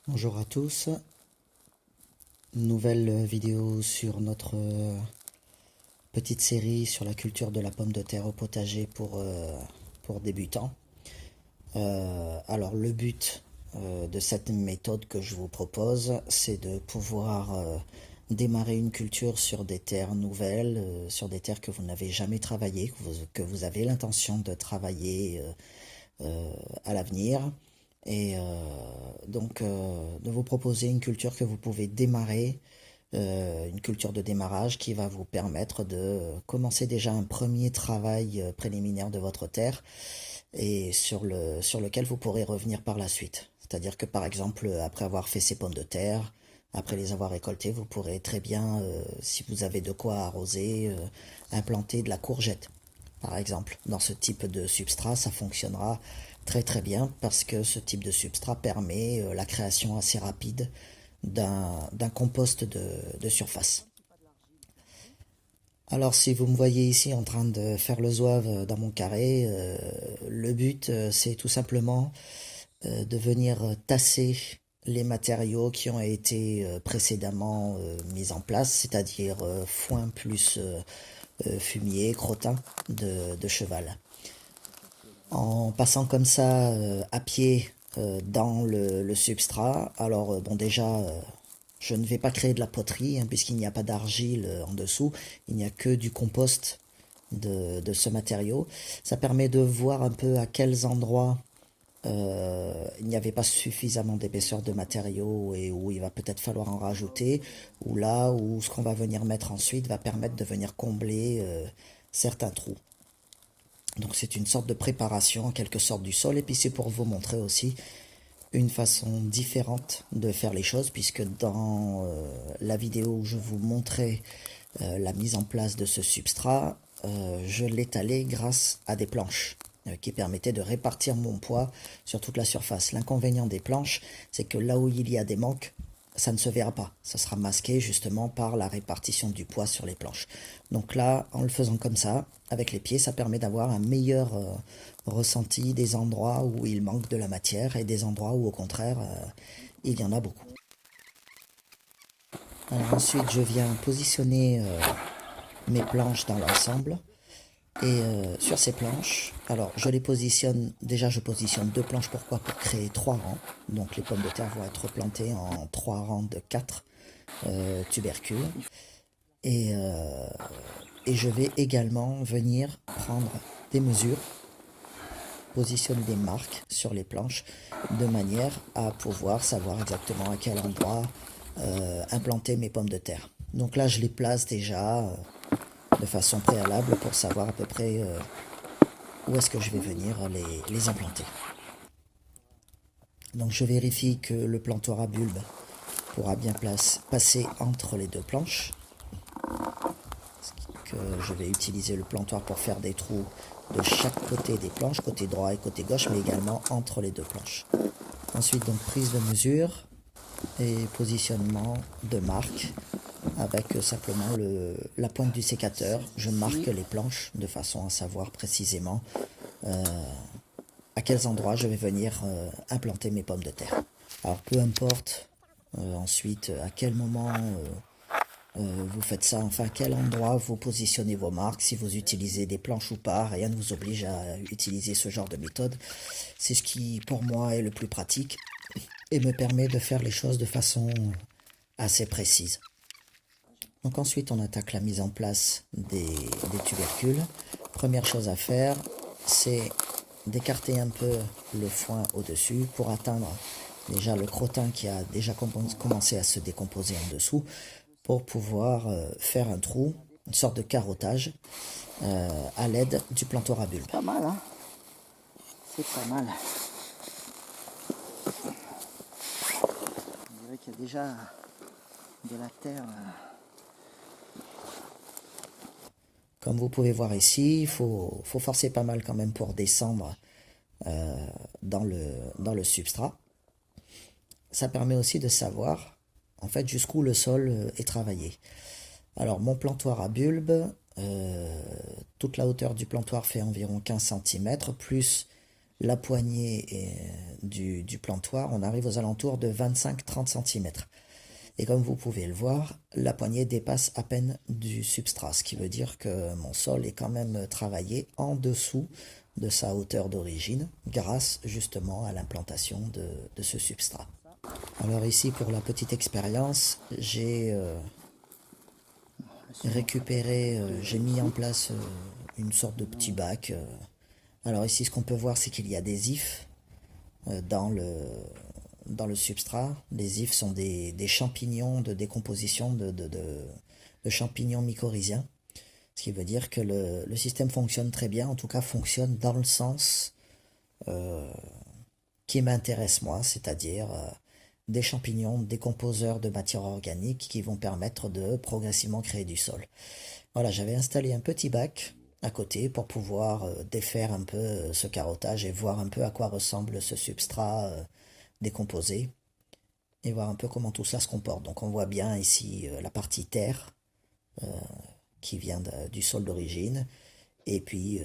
Bonjour à tous, nouvelle vidéo sur notre petite série sur la culture de la pomme de terre au potager pour débutants. Alors le but de cette méthode que je vous propose, c'est de pouvoir démarrer une culture sur des terres nouvelles, sur des terres que vous n'avez jamais travaillées, que vous avez l'intention de travailler à l'avenir. Et de vous proposer une culture que vous pouvez démarrer, une culture de démarrage qui va vous permettre de commencer déjà un premier travail préliminaire de votre terre et sur lequel vous pourrez revenir par la suite. C'est-à-dire que par exemple, après avoir fait ces pommes de terre, après les avoir récoltées, vous pourrez très bien, si vous avez de quoi arroser, implanter de la courgette. Par exemple, dans ce type de substrat, ça fonctionnera très très bien parce que ce type de substrat permet la création assez rapide d'un compost de surface. Alors si vous me voyez ici en train de faire le zouave dans mon carré, le but c'est tout simplement de venir tasser les matériaux qui ont été précédemment mis en place, c'est-à-dire foin plus fumier, crottin de cheval. En passant comme ça à pied dans le substrat, alors bon déjà je ne vais pas créer de la poterie hein, puisqu'il n'y a pas d'argile en dessous, il n'y a que du compost de ce matériau. Ça permet de voir un peu à quels endroits il n'y avait pas suffisamment d'épaisseur de matériaux et où il va peut-être falloir en rajouter, ou là où ce qu'on va venir mettre ensuite va permettre de venir combler certains trous. Donc c'est une sorte de préparation en quelque sorte du sol et puis c'est pour vous montrer aussi une façon différente de faire les choses puisque dans la vidéo où je vous montrais la mise en place de ce substrat, je l'étalais grâce à des planches qui permettaient de répartir mon poids sur toute la surface. L'inconvénient des planches, c'est que là où il y a des manques, ça ne se verra pas. Ça sera masqué justement par la répartition du poids sur les planches. Donc là, en le faisant comme ça, avec les pieds, ça permet d'avoir un meilleur ressenti des endroits où il manque de la matière et des endroits où au contraire, il y en a beaucoup. Alors ensuite, je viens positionner mes planches dans l'ensemble. Et sur ces planches, alors je les positionne, déjà je positionne deux planches, pourquoi? Pour créer trois rangs. Donc les pommes de terre vont être plantées en trois rangs de quatre tubercules. Et, euh, et je vais également venir prendre des mesures, positionner des marques sur les planches, de manière à pouvoir savoir exactement à quel endroit implanter mes pommes de terre. Donc là je les place déjà de façon préalable pour savoir à peu près où est-ce que je vais venir les implanter. Donc je vérifie que le plantoir à bulbe pourra bien passer entre les deux planches. Que je vais utiliser le plantoir pour faire des trous de chaque côté des planches, côté droit et côté gauche, mais également entre les deux planches. Ensuite donc prise de mesure et positionnement de marque avec simplement la pointe du sécateur. Je marque les planches de façon à savoir précisément à quels endroits je vais venir implanter mes pommes de terre. Alors peu importe ensuite à quel moment vous faites ça, enfin à quel endroit vous positionnez vos marques, si vous utilisez des planches ou pas, rien ne vous oblige à utiliser ce genre de méthode. C'est ce qui pour moi est le plus pratique et me permet de faire les choses de façon assez précise. Donc ensuite on attaque la mise en place des tubercules. Première chose à faire, c'est d'écarter un peu le foin au-dessus pour atteindre déjà le crottin qui a déjà commencé à se décomposer en dessous pour pouvoir faire un trou, une sorte de carottage à l'aide du plantoir à bulbe. Pas mal, hein? C'est pas mal. On dirait qu'il y a déjà de la terre. Comme vous pouvez voir ici, il faut forcer pas mal quand même pour descendre dans le substrat. Ça permet aussi de savoir en fait jusqu'où le sol est travaillé. Alors mon plantoir à bulbe, toute la hauteur du plantoir fait environ 15 cm, plus la poignée du plantoir, on arrive aux alentours de 25-30 cm. Et comme vous pouvez le voir, la poignée dépasse à peine du substrat, ce qui veut dire que mon sol est quand même travaillé en dessous de sa hauteur d'origine, grâce justement à l'implantation de ce substrat. Alors ici, pour la petite expérience, j'ai récupéré, j'ai mis en place une sorte de petit bac. Alors ici, ce qu'on peut voir, c'est qu'il y a des ifs dans le substrat. Les ifs sont des champignons de décomposition de champignons mycorhiziens. Ce qui veut dire que le système fonctionne très bien, en tout cas fonctionne dans le sens qui m'intéresse moi, c'est-à-dire des champignons décomposeurs de matière organique qui vont permettre de progressivement créer du sol. Voilà, j'avais installé un petit bac à côté pour pouvoir défaire un peu ce carottage et voir un peu à quoi ressemble ce substrat décomposé et voir un peu comment tout cela se comporte. Donc on voit bien ici la partie terre qui vient du sol d'origine et puis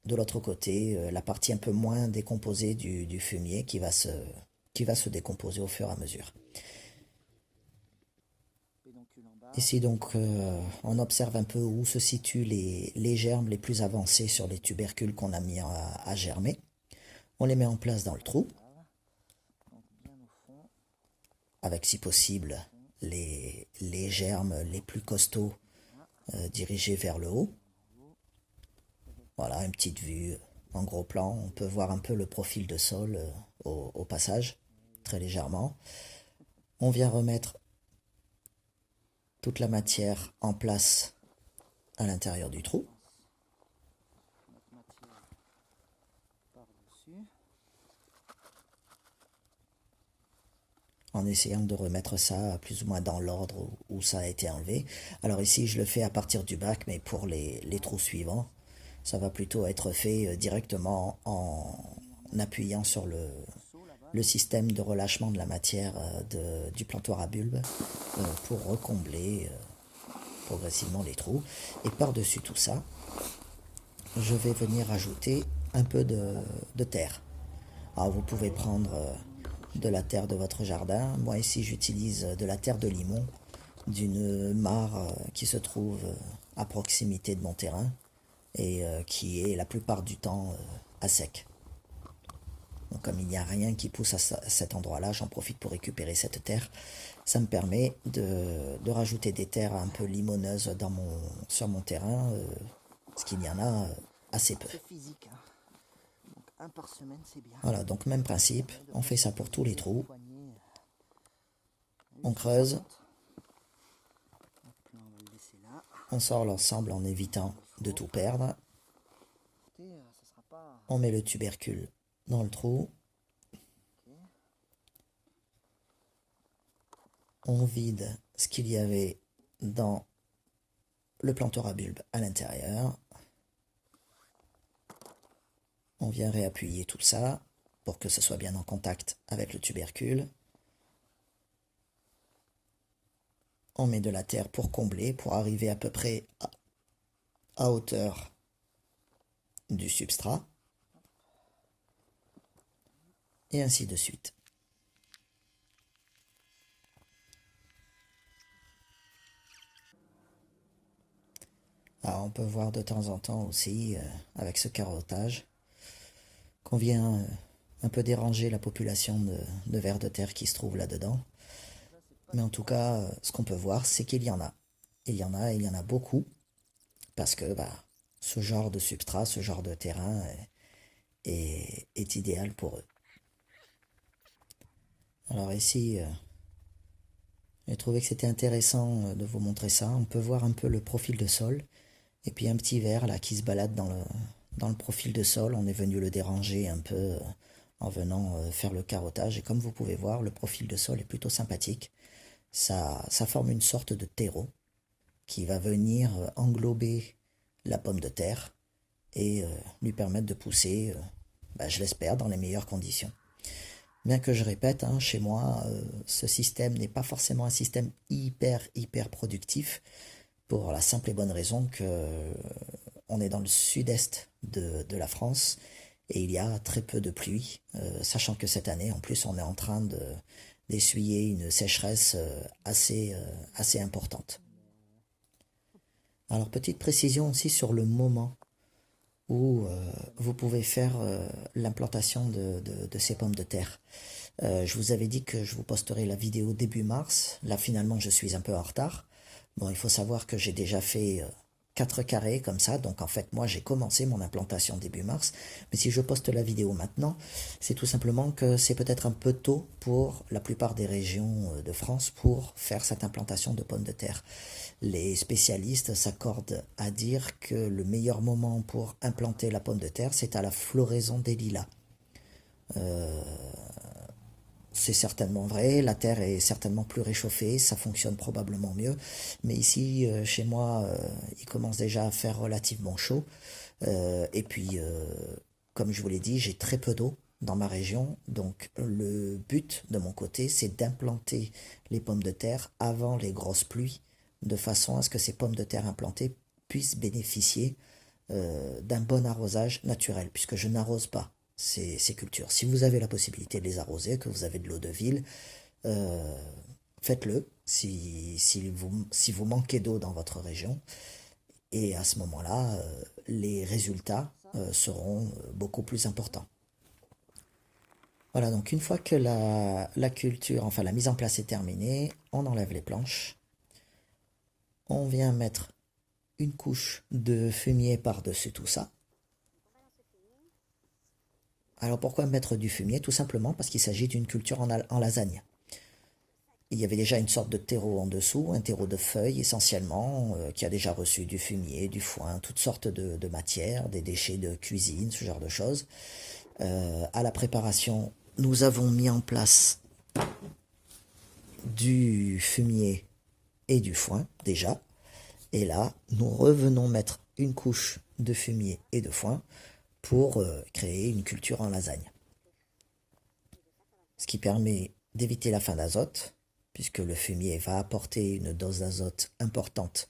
de l'autre côté la partie un peu moins décomposée du fumier qui va se décomposer au fur et à mesure. Ici donc on observe un peu où se situent les germes les plus avancés sur les tubercules qu'on a mis à germer. On les met en place dans le trou, avec si possible les germes les plus costauds dirigés vers le haut. Voilà, une petite vue en gros plan. On peut voir un peu le profil de sol au passage, très légèrement. On vient remettre toute la matière en place à l'intérieur du trou. En essayant de remettre ça plus ou moins dans l'ordre où ça a été enlevé. Alors ici, je le fais à partir du bac, mais pour les trous suivants, ça va plutôt être fait directement en appuyant sur le système de relâchement de la matière du plantoir à bulbe pour recombler progressivement les trous. Et par-dessus tout ça, je vais venir ajouter un peu de terre. Alors vous pouvez prendre de la terre de votre jardin. Moi ici j'utilise de la terre de limon d'une mare qui se trouve à proximité de mon terrain et qui est la plupart du temps à sec. Donc comme il n'y a rien qui pousse à cet endroit-là, j'en profite pour récupérer cette terre. Ça me permet de rajouter des terres un peu limoneuses sur mon terrain, parce qu'il y en a assez peu. C'est physique, hein. Donc un par semaine, c'est bien. Voilà, donc même principe, on fait ça pour tous les trous. On creuse. On sort l'ensemble en évitant de tout perdre. On met le tubercule dans le trou. On vide ce qu'il y avait dans le plantoir à bulbe à l'intérieur. On vient réappuyer tout ça pour que ce soit bien en contact avec le tubercule. On met de la terre pour combler, pour arriver à peu près à hauteur du substrat. Et ainsi de suite. Alors on peut voir de temps en temps aussi, avec ce carottage, qu'on vient un peu déranger la population de vers de terre qui se trouve là-dedans. Mais en tout cas, ce qu'on peut voir, c'est qu'il y en a. Il y en a beaucoup, parce que ce genre de substrat, ce genre de terrain est idéal pour eux. Alors ici, j'ai trouvé que c'était intéressant de vous montrer ça. On peut voir un peu le profil de sol, et puis un petit ver là qui se balade dans le profil de sol. On est venu le déranger un peu en venant faire le carottage, et comme vous pouvez voir, le profil de sol est plutôt sympathique. Ça forme une sorte de terreau qui va venir englober la pomme de terre et lui permettre de pousser, je l'espère, dans les meilleures conditions. Bien que je répète, hein, chez moi, ce système n'est pas forcément un système hyper productif, pour la simple et bonne raison que on est dans le sud-est de la France, et il y a très peu de pluie, sachant que cette année, en plus, on est en train d'essuyer une sécheresse assez importante. Alors, petite précision aussi sur le moment où vous pouvez faire l'implantation de ces pommes de terre. Je vous avais dit que je vous posterai la vidéo début mars. Là, finalement, je suis un peu en retard. Bon, il faut savoir que j'ai déjà fait 4 carrés comme ça. Donc, en fait, moi, j'ai commencé mon implantation début mars. Mais si je poste la vidéo maintenant, c'est tout simplement que c'est peut-être un peu tôt pour la plupart des régions de France pour faire cette implantation de pommes de terre. Les spécialistes s'accordent à dire que le meilleur moment pour implanter la pomme de terre, c'est à la floraison des lilas. C'est certainement vrai, la terre est certainement plus réchauffée, ça fonctionne probablement mieux, mais ici, chez moi, il commence déjà à faire relativement chaud, et puis, comme je vous l'ai dit, j'ai très peu d'eau dans ma région, donc le but de mon côté, c'est d'implanter les pommes de terre avant les grosses pluies, de façon à ce que ces pommes de terre implantées puissent bénéficier d'un bon arrosage naturel, puisque je n'arrose pas ces cultures. Si vous avez la possibilité de les arroser, que vous avez de l'eau de ville, faites-le si vous manquez d'eau dans votre région. Et à ce moment-là, les résultats seront beaucoup plus importants. Voilà, donc une fois que la culture, enfin la mise en place est terminée, on enlève les planches. On vient mettre une couche de fumier par-dessus tout ça. Alors pourquoi mettre du fumier? Tout simplement parce qu'il s'agit d'une culture en lasagne. Il y avait déjà une sorte de terreau en dessous, un terreau de feuilles essentiellement, qui a déjà reçu du fumier, du foin, toutes sortes de matières, des déchets de cuisine, ce genre de choses. À la préparation, nous avons mis en place du fumier et du foin déjà. Et là, nous revenons mettre une couche de fumier et de foin pour créer une culture en lasagne. Ce qui permet d'éviter la fin d'azote, puisque le fumier va apporter une dose d'azote importante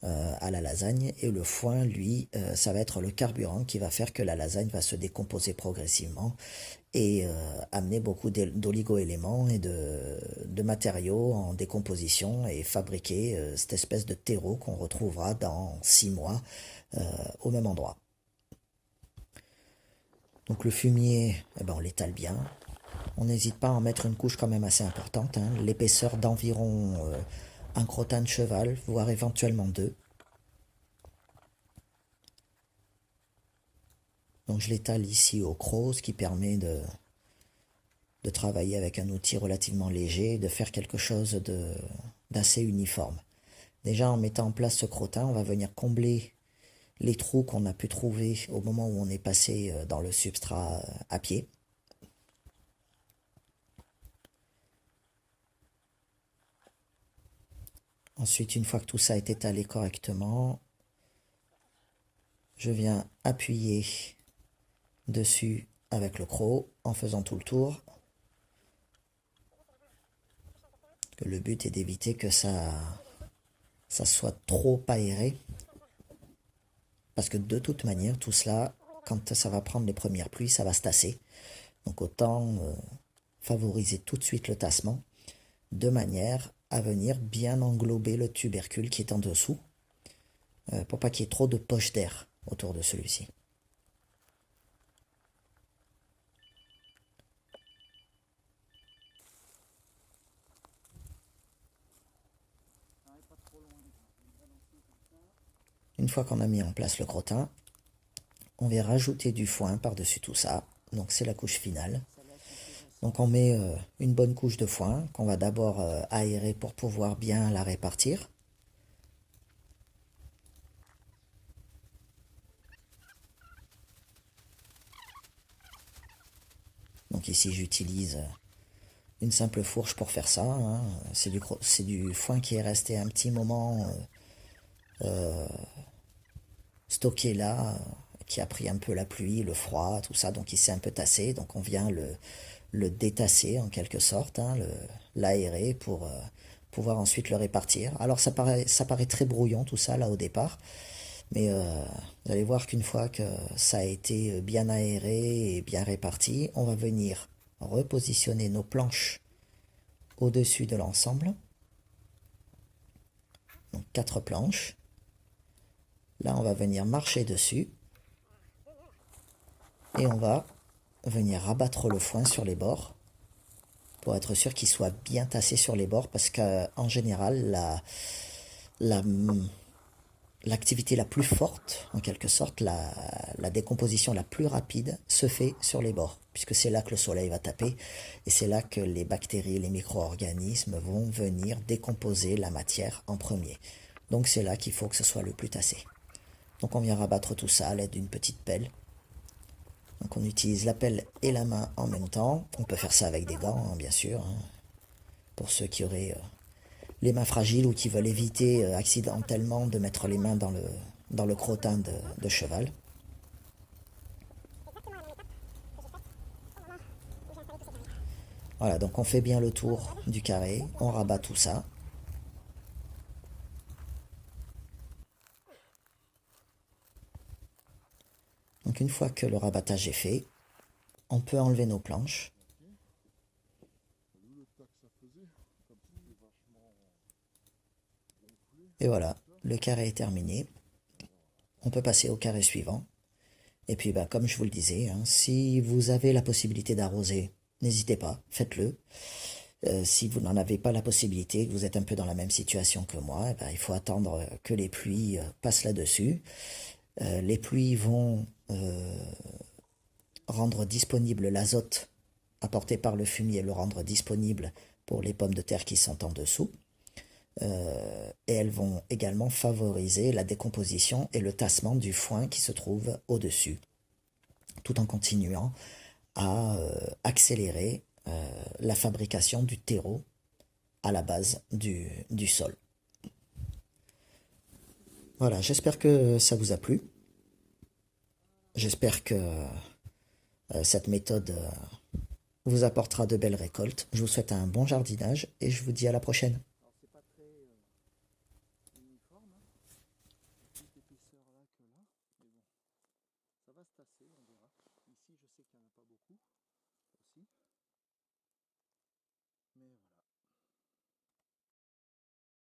à la lasagne, et le foin, lui, ça va être le carburant qui va faire que la lasagne va se décomposer progressivement et amener beaucoup d'oligo-éléments et de matériaux en décomposition et fabriquer cette espèce de terreau qu'on retrouvera dans 6 mois au même endroit. Donc le fumier, eh ben, on l'étale bien. On n'hésite pas à en mettre une couche quand même assez importante, hein, l'épaisseur d'environ un crottin de cheval, voire éventuellement 2. Donc je l'étale ici au croc, ce qui permet de travailler avec un outil relativement léger, de faire quelque chose d'assez uniforme. Déjà en mettant en place ce crottin, on va venir combler les trous qu'on a pu trouver au moment où on est passé dans le substrat à pied. Ensuite, une fois que tout ça est étalé correctement, je viens appuyer dessus avec le croc en faisant tout le tour. Le but est d'éviter que ça soit trop aéré. Parce que de toute manière, tout cela, quand ça va prendre les premières pluies, ça va se tasser. Donc autant favoriser tout de suite le tassement, de manière à venir bien englober le tubercule qui est en dessous, pour pas qu'il y ait trop de poches d'air autour de celui-ci. Une fois qu'on a mis en place le crottin, on vient rajouter du foin par-dessus tout ça. Donc c'est la couche finale. Donc on met une bonne couche de foin qu'on va d'abord aérer pour pouvoir bien la répartir. Donc ici j'utilise une simple fourche pour faire ça, hein. C'est du foin qui est resté un petit moment stocké là, qui a pris un peu la pluie, le froid, tout ça, donc il s'est un peu tassé. Donc on vient le détasser en quelque sorte, hein, l'aérer pour pouvoir ensuite le répartir. Alors ça paraît très brouillon tout ça là au départ, Mais vous allez voir qu'une fois que ça a été bien aéré et bien réparti, on va venir repositionner nos planches au-dessus de l'ensemble. Donc 4 planches. Là, on va venir marcher dessus. Et on va venir rabattre le foin sur les bords pour être sûr qu'il soit bien tassé sur les bords parce qu'en général, l'activité la plus forte, en quelque sorte, la décomposition la plus rapide se fait sur les bords, puisque c'est là que le soleil va taper, et c'est là que les bactéries, les micro-organismes vont venir décomposer la matière en premier. Donc c'est là qu'il faut que ce soit le plus tassé. Donc on vient rabattre tout ça à l'aide d'une petite pelle. Donc on utilise la pelle et la main en même temps. On peut faire ça avec des gants, hein, bien sûr, hein, pour ceux qui auraient les mains fragiles ou qui veulent éviter accidentellement de mettre les mains dans le crottin de cheval. Voilà, donc on fait bien le tour du carré, on rabat tout ça. Donc une fois que le rabattage est fait, on peut enlever nos planches. Et voilà, le carré est terminé. On peut passer au carré suivant. Et puis, bah, comme je vous le disais, hein, si vous avez la possibilité d'arroser, n'hésitez pas, faites-le. Si vous n'en avez pas la possibilité, que vous êtes un peu dans la même situation que moi, eh ben, il faut attendre que les pluies passent là-dessus. Les pluies vont rendre disponible l'azote apporté par le fumier, le rendre disponible pour les pommes de terre qui sont en dessous. Et elles vont également favoriser la décomposition et le tassement du foin qui se trouve au-dessus, tout en continuant à accélérer la fabrication du terreau à la base du sol. Voilà, j'espère que ça vous a plu. J'espère que cette méthode vous apportera de belles récoltes. Je vous souhaite un bon jardinage et je vous dis à la prochaine. Alors c'est pas très uniforme, hein. Plus d'épaisseur là que là, mais bon, ça va se tasser, on verra. Ici je sais qu'il n'y en a pas beaucoup aussi.